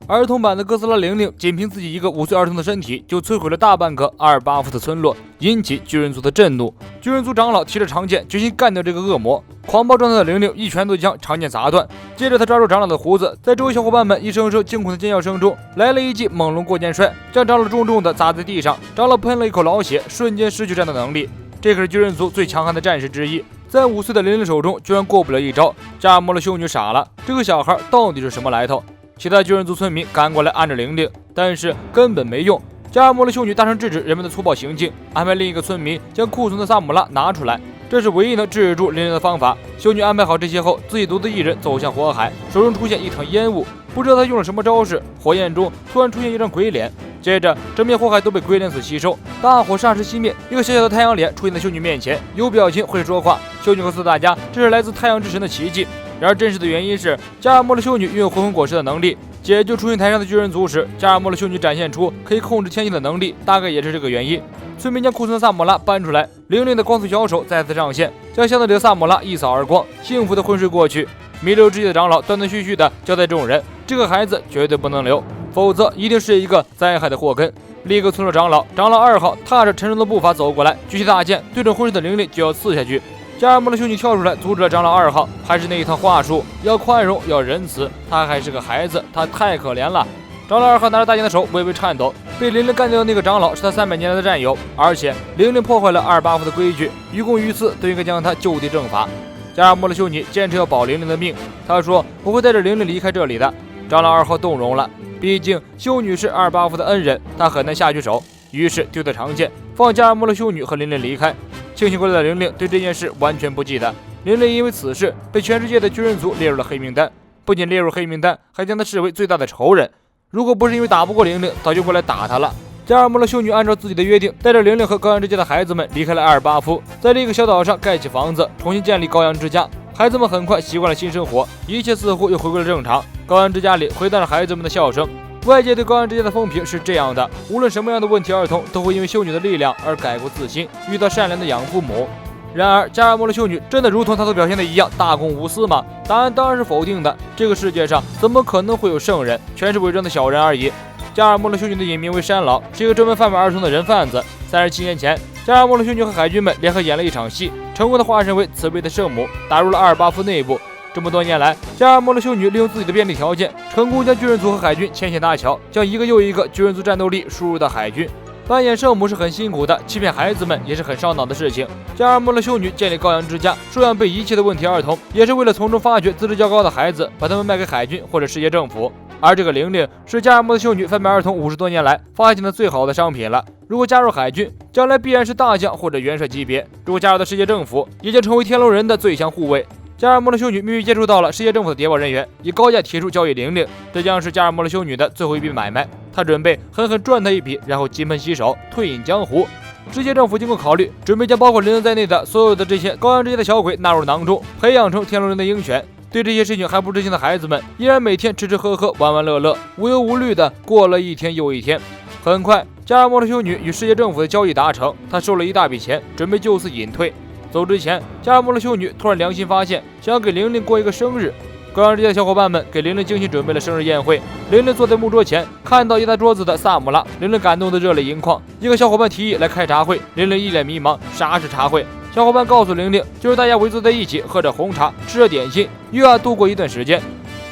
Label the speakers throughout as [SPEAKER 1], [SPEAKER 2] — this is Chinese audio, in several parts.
[SPEAKER 1] 儿童版的哥斯拉玲玲仅凭自己一个5岁儿童的身体就摧毁了大半个阿尔巴夫的村落，引起巨人族的震怒。巨人族长老提着长剑，决心干掉这个恶魔。狂暴状态的玲玲一拳头将长剑砸断，接着他抓住长老的胡子，在周围小伙伴们一声声惊恐的尖叫声中，来了一记猛龙过肩摔，将长老重重的砸在地上。长老喷了一口老血，瞬间失去战斗能力。这可是巨人族最强悍的战士之一，在5岁的玲玲手中居然过不了一招。加尔默的修女傻了，这个小孩到底是什么来头？其他巨人族村民赶过来按着玲玲，但是根本没用。加尔默的修女大声制止人们的粗暴行径，安排另一个村民将库存的萨姆拉拿出来，这是唯一能制住玲玲的方法。修女安排好这些后，自己独自一人走向火海，手中出现一团烟雾，不知道她用了什么招式。火焰中突然出现一张鬼脸，接着整片火海都被鬼脸所吸收，大火霎时熄灭。一个小小的太阳脸出现在修女面前，有表情，会说话。修女告诉大家，这是来自太阳之神的奇迹。然而真实的原因是，加尔默的修女拥有混混果实的能力。解救出现台上的巨人族时，加尔默的修女展现出可以控制天气的能力，大概也是这个原因。村民将库存的萨姆拉搬出来，玲玲的光速小手再次上线，将箱子里的萨姆拉一扫而光，幸福的昏睡过去。弥留之际的长老断断续续的交代众人，这个孩子绝对不能留，否则一定是一个灾害的祸根。另一个村落长老2号踏着沉重的步伐走过来，举起大剑对着昏睡的玲玲就要刺下去。加尔默的修女跳出来阻止了长老2号，还是那一套话术，要宽容，要仁慈。他还是个孩子，他太可怜了。长老2号拿着大剑的手微微颤抖。被玲玲干掉的那个长老是他300年来的战友，而且玲玲破坏了阿尔巴夫的规矩，于公于私都应该将他就地正法。加尔默的修女坚持要保玲玲的命，她说我会带着玲玲离开这里的。长老2号动容了，毕竟修女是阿尔巴夫的恩人，他很难下去手，于是丢掉长剑，放加尔默的修女和玲玲离开。清醒过来的玲玲对这件事完全不记得。玲玲因为此事被全世界的巨人族列入了黑名单，不仅列入黑名单，还将她视为最大的仇人。如果不是因为打不过玲玲，早就过来打她了。加尔默的修女按照自己的约定，带着玲玲和羔羊之家的孩子们离开了阿尔巴夫，在这个小岛上盖起房子，重新建立羔羊之家。孩子们很快习惯了新生活，一切似乎又回归了正常。羔羊之家里回荡着孩子们的笑声。外界对羔羊之家的风评是这样的：无论什么样的问题儿童，都会因为修女的力量而改过自新，遇到善良的养父母。然而，加尔默的修女真的如同她所表现的一样大公无私吗？答案当然是否定的。这个世界上怎么可能会有圣人？全是伪装的小人而已。加尔默的修女的隐名为山老，是一个专门贩卖儿童的人贩子。37年前，加尔默的修女和海军们联合演了一场戏，成功的化身为慈悲的圣母，打入了阿尔巴夫内部。这么多年来，加尔默的修女利用自己的便利条件，成功将巨人族和海军牵线搭桥，将一个又一个巨人族战斗力输入到海军。扮演圣母是很辛苦的，欺骗孩子们也是很烧脑的事情。加尔默的修女建立羔羊之家，收养被遗弃的问题儿童，也是为了从中发掘资质较高的孩子，把他们卖给海军或者世界政府。而这个玲玲是加尔默的修女贩卖儿童50多年来发现的最好的商品了。如果加入海军，将来必然是大将或者元帅级别；如果加入到世界政府，也将成为天龙人的最强护卫。加尔默的修女秘密接触到了世界政府的谍报人员，以高价提出交易玲玲，这将是加尔默的修女的最后一笔买卖。她准备狠狠赚他一笔，然后金盆洗手，退隐江湖。世界政府经过考虑，准备将包括玲玲在内的所有的这些羔羊之家的小鬼纳入囊中，培养成天龙人的鹰犬。对这些事情还不知情的孩子们，依然每天吃吃喝喝，玩玩乐乐，无忧无虑的过了一天又一天。很快，加尔默的修女与世界政府的交易达成，她收了一大笔钱，准备就此隐退。走之前，加尔默的修女突然良心发现，想要给玲玲过一个生日。羔羊之家的小伙伴们给玲玲精心准备了生日宴会。玲玲坐在木桌前，看到一大桌子的萨姆拉，玲玲感动得热泪盈眶。一个小伙伴提议来开茶会，玲玲一脸迷茫，啥是茶会？小伙伴告诉玲玲，就是大家围坐在一起，喝着红茶，吃着点心，又要度过一段时间。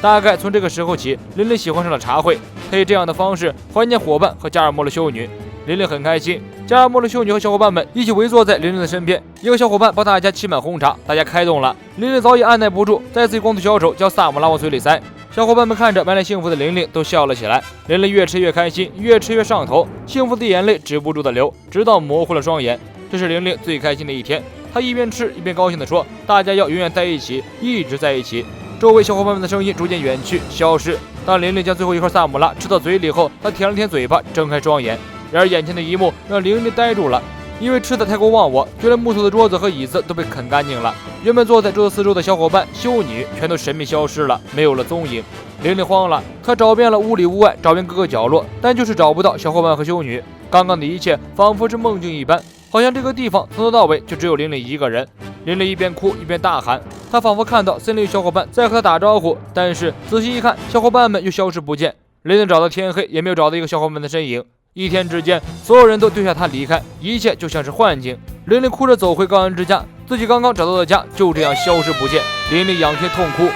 [SPEAKER 1] 大概从这个时候起，玲玲喜欢上了茶会，她以这样的方式怀念伙伴和加尔默的修女。玲玲很开心，加尔默的修女和小伙伴们一起围坐在玲玲的身边，一个小伙伴帮大家沏满红茶，大家开动了。玲玲早已按耐不住，再次以光速小手将萨姆拉往嘴里塞。小伙伴们看着满脸幸福的玲玲都笑了起来。玲玲越吃越开心，越吃越上头，幸福的眼泪止不住的流，直到模糊了双眼。这是玲玲最开心的一天，她一边吃一边高兴地说，大家要永远在一起，一直在一起。周围小伙伴们的声音逐渐远去消失。当玲玲将最后一块萨姆拉吃到嘴里后，她舔了舔嘴巴，睁开双眼。然而眼前的一幕让玲玲呆住了，因为吃的太过忘我，就连木头的桌子和椅子都被啃干净了。原本坐在桌子四周的小伙伴、修女全都神秘消失了，没有了踪影。玲玲慌了，她找遍了屋里屋外，找遍各个角落，但就是找不到小伙伴和修女。刚刚的一切仿佛是梦境一般，好像这个地方从头到尾就只有玲玲一个人。玲玲一边哭一边大喊，她仿佛看到森林里小伙伴在和她打招呼，但是仔细一看，小伙伴们又消失不见。林林找到天黑也没有找到一个小伙伴的身影。一天之间，所有人都丢下他离开，一切就像是幻境。林林哭着走回高安之家，自己刚刚找到的家就这样消失不见。林林仰天痛哭。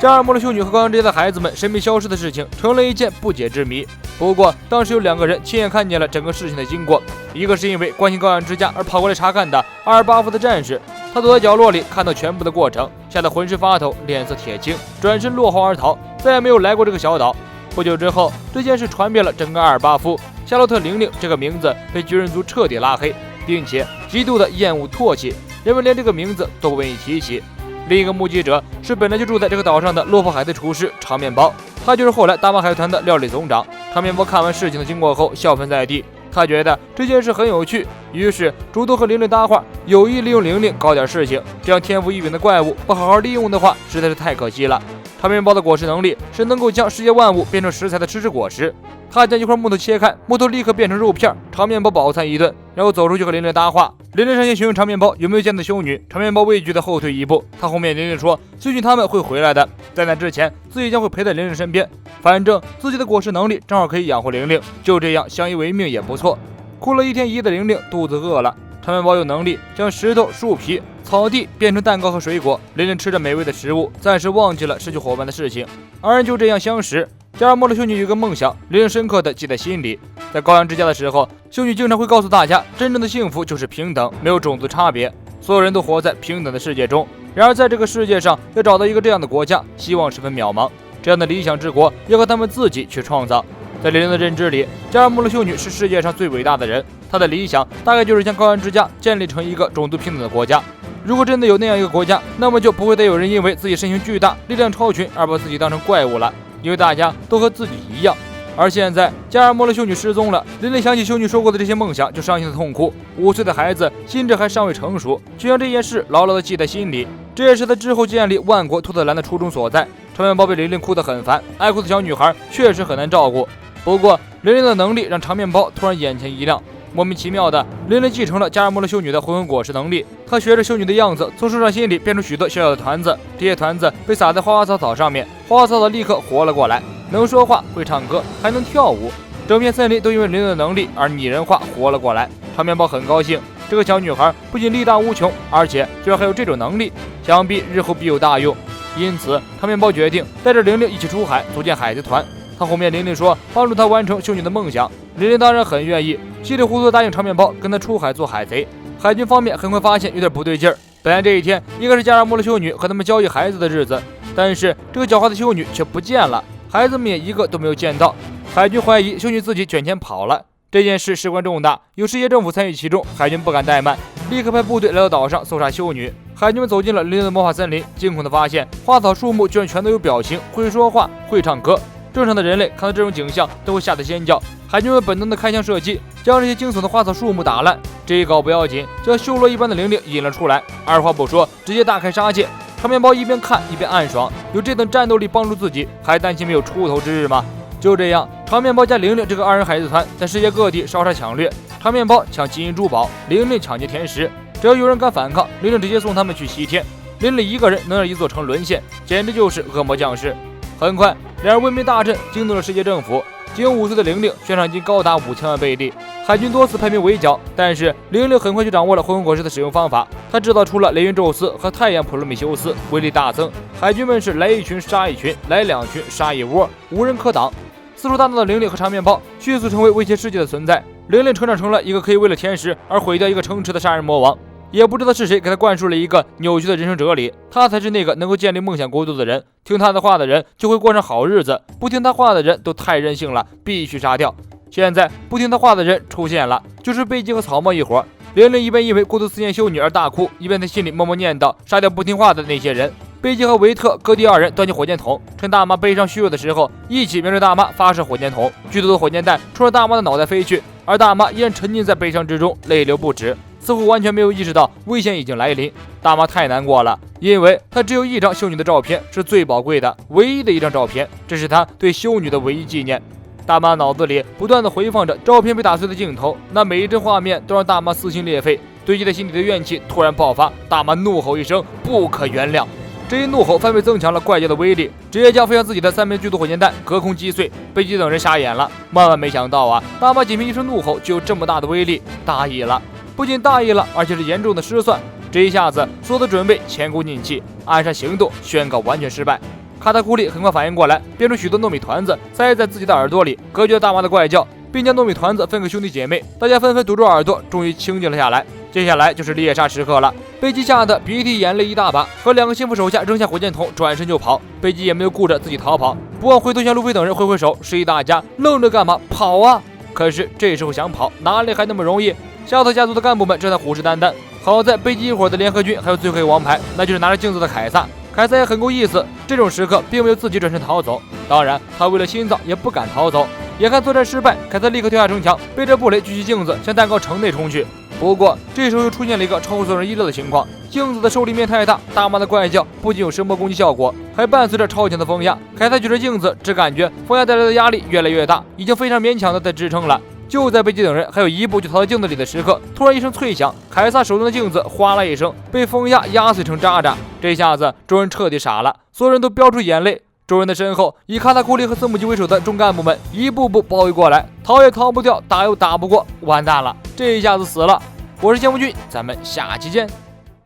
[SPEAKER 1] 加尔默的修女和高安之家的孩子们神秘消失的事情成了一件不解之谜。不过当时有2个人亲眼看见了整个事情的经过，一个是因为关心高安之家而跑过来查看的阿尔巴夫的战士，他躲在角落里看到全部的过程，吓得浑身发抖，脸色铁青，转身落荒而逃，再也没有来过这个小岛。不久之后，这件事传遍了整个阿尔巴夫，夏洛特玲玲这个名字被巨人族彻底拉黑，并且极度的厌恶唾弃，人们连这个名字都不愿意提起。另一个目击者是本来就住在这个岛上的落魄海贼厨师长面包，他就是后来大马海团的料理总长。长面包看完事情的经过后笑喷在地，他觉得这件事很有趣，于是主动和玲玲搭话，有意利用玲玲搞点事情。这样天赋异禀的怪物不好好利用的话，实在是太可惜了。长面包的果实能力是能够将世界万物变成食材的吃果实。他将一块木头切开，木头立刻变成肉片，长面包饱餐一顿，然后走出去和玲玲搭话。玲玲上前询问长面包有没有见到修女，长面包畏惧的后退一步。他后面玲玲说修女他们会回来的，在那之前自己将会陪在玲玲身边，反正自己的果实能力正好可以养活玲玲，就这样相依为命也不错。哭了1天1夜的玲玲肚子饿了，长面包有能力将石头、树皮、草地变成蛋糕和水果。玲玲吃着美味的食物，暂时忘记了失去伙伴的事情。2人就这样相识。加尔默的修女有个梦想，玲玲深刻地记在心里。在高阳之家的时候，修女经常会告诉大家，真正的幸福就是平等，没有种族差别，所有人都活在平等的世界中。然而在这个世界上要找到一个这样的国家，希望十分渺茫。这样的理想之国要靠他们自己去创造。在玲玲的认知里，加尔默的修女是世界上最伟大的人，她的理想大概就是将高阳之家建立成一个种族平等的国家。如果真的有那样一个国家，那么就不会再有人因为自己身形巨大、力量超群而把自己当成怪物了，因为大家都和自己一样。而现在加尔默的修女失踪了，琳琳想起修女说过的这些梦想，就伤心的痛哭。5岁的孩子心智还尚未成熟，就将这件事牢牢的记在心里，这也是他之后建立万国托特兰的初衷所在。长面包被琳琳哭得很烦，爱哭的小女孩确实很难照顾。不过琳琳的能力让长面包突然眼前一亮，莫名其妙的，琳琳继承了加尔默的修女的混混果实能力。她学着修女的样子，从树上心里变出许多小小的团子，这些团子被撒在花花草草上面，花花草草立刻活了过来，能说话，会唱歌，还能跳舞。整片森林都因为琳琳的能力而拟人化，活了过来。长面包很高兴，这个小女孩不仅力大无穷，而且居然还有这种能力，想必日后必有大用。因此，长面包决定带着玲玲一起出海，组建海贼团。他后面玲玲说帮助他完成修女的梦想，玲玲当然很愿意，稀里糊涂答应长面包跟他出海做海贼。海军方面很快发现有点不对劲儿，本来这一天应该是加尔默的修女和他们交易孩子的日子，但是这个狡猾的修女却不见了，孩子们也一个都没有见到。海军怀疑修女自己卷钱跑了，这件事事关重大，有世界政府参与其中，海军不敢怠慢，立刻派部队来到岛上搜查修女。海军们走进了玲玲的魔法森林，惊恐地发现花草树木居然全都有表情，会说话，会唱歌。正常的人类看到这种景象都会吓得尖叫，海军们本能的开枪射击，将这些惊悚的花草树木打烂。这一搞不要紧，将修罗一般的玲玲引了出来，二话不说直接大开杀戒。长面包一边看一边暗爽，有这等战斗力帮助自己，还担心没有出头之日吗？就这样，长面包加玲玲这个2人海贼团在世界各地烧杀抢掠，长面包抢金银珠宝，玲玲抢劫甜食，只要有人敢反抗，玲玲直接送他们去西天。玲玲一个人能让一座城沦陷，简直就是恶魔降世。很快，两人威名大振，惊动了世界政府。仅5岁的玲玲悬赏金高达5000万贝利，海军多次派兵围剿，但是玲玲很快就掌握了混混果实的使用方法。她制造出了雷云宙斯和太阳普罗米修斯，威力大增。海军们是来一群杀一群，来2群杀一窝，无人可挡。四处大闹的玲玲和长面包迅速成为威胁世界的存在。玲玲成长成了一个可以为了甜食而毁掉一个城池的杀人魔王。也不知道是谁给他灌输了一个扭曲的人生哲理，他才是那个能够建立梦想国度的人，听他的话的人就会过上好日子，不听他话的人都太任性了，必须杀掉。现在不听他话的人出现了，就是贝基和草帽一伙。玲玲一边因为过度思念修女而大哭，一边在心里默默念叨杀掉不听话的那些人。贝基和维特各地2人端起火箭筒，趁大妈悲伤虚弱的时候，一起面对大妈发射火箭筒，巨多的火箭弹冲着大妈的脑袋飞去，而大妈依然沉浸在悲伤之中，泪流不止，似乎完全没有意识到危险已经来临。大妈太难过了，因为她只有一张修女的照片，是最宝贵的，唯一的一张照片，这是她对修女的唯一纪念。大妈脑子里不断的回放着照片被打碎的镜头，那每一帧画面都让大妈撕心裂肺，堆积在心里的怨气突然爆发，大妈怒吼一声：不可原谅！这一怒吼反被增强了怪叫的威力，直接将飞向自己的3枚剧毒火箭弹隔空击碎。贝吉等人傻眼了，万万没想到啊，大妈仅凭一声怒吼就有这么大的威力，大意了，不仅大意了，而且是严重的失算。这一下子，所有的准备前功尽弃，按上行动宣告完全失败。卡塔库里很快反应过来，变出许多糯米团子塞在自己的耳朵里，隔绝了大妈的怪叫，并将糯米团子分给兄弟姐妹。大家纷纷堵住耳朵，终于清静了下来。接下来就是猎杀时刻了，贝基吓得鼻涕眼泪一大把，和2个心腹手下扔下火箭筒，转身就跑。贝基也没有顾着自己逃跑，不忘回头向路飞等人挥挥手，示意大家愣着干嘛，跑啊！可是这时候想跑，哪里还那么容易？夏特家族的干部们正在虎视眈眈。好在贝基一伙的联合军还有最后一个王牌，那就是拿着镜子的凯撒。凯撒也很够意思，这种时刻并没有自己转身逃走，当然他为了心脏也不敢逃走。眼看作战失败，凯撒立刻跳下城墙，背着布雷举起镜子向蛋糕城内冲去。不过这时候又出现了一个超乎所有人意料的情况，镜子的受力面太大，大妈的怪叫不仅有声波攻击效果，还伴随着超强的风压。凯撒举着镜子，只感觉风压带来的压力越来越大，已经非常勉强的在支撑了。就在贝基等人还有一步就逃到镜子里的时刻，突然一声脆响，凯撒手中的镜子哗啦一声被风压压碎成渣渣。这下子众人彻底傻了，所有人都飙出眼泪。众人的身后，以卡塔库里和斯姆基为首的众干部们一步步包围过来，逃也逃不掉，打又打不过，完蛋了，这一下子死了。我是谢木君，咱们下期见。